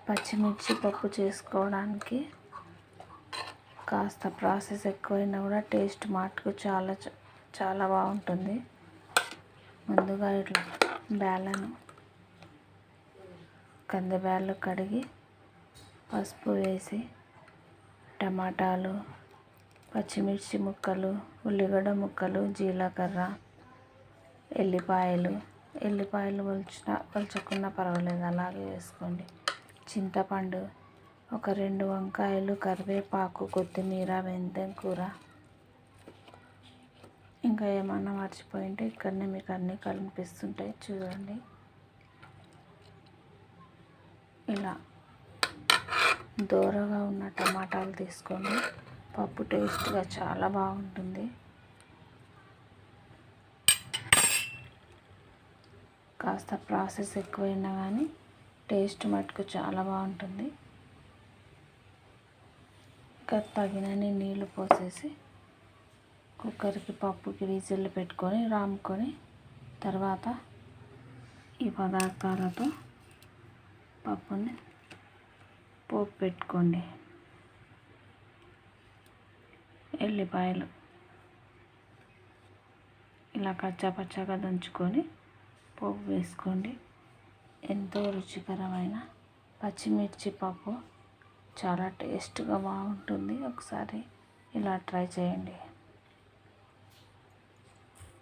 పచ్చిమిర్చి పప్పు చేసుకోవడానికి కాస్త ప్రాసెస్ ఎక్కువైనా కూడా టేస్ట్ మటుకు చాలా బాగుంటుంది. ముందుగా ఇట్లా కందిబ్యాళ్ళు కడిగి పసుపు వేసి టమాటాలు, పచ్చిమిర్చి ముక్కలు, ఉల్లిగడ్డ ముక్కలు, జీలకర్ర, ఎల్లిపాయలు వలుచుకున్నా పర్వాలేదు, అలాగే వేసుకోండి. చింతపండు, ఒక 2 వంకాయలు, కరివేపాకు, కొత్తిమీర, మెంతం కూర. ఇంకా ఏమన్నా మర్చిపోయింటే ఇక్కడనే మీకు అన్నీ కనిపిస్తుంటాయి చూడండి. ఇలా దోరగా ఉన్న టమాటాలు తీసుకోండి. పప్పు టేస్ట్గా చాలా బాగుంటుంది. కాస్త ప్రాసెస్ ఎక్కువైనా కానీ టేస్ట్ మటుకు చాలా బాగుంటుంది. ఇంకా తగినన్ని నీళ్ళు పోసేసి కుక్కర్కి పప్పుకి విజిల్ పెట్టుకొని రాముకొని తర్వాత ఈ పదార్థాలతో పప్పుని పోపు పెట్టుకోండి. ఎల్లిపాయలు ఇలా కచ్చాపచ్చాగా దంచుకొని పోపు వేసుకోండి. ఎంతో రుచికరమైన పచ్చిమిర్చి పప్పు చాలా టేస్ట్గా బాగుంటుంది. ఒకసారి ఇలా ట్రై చేయండి.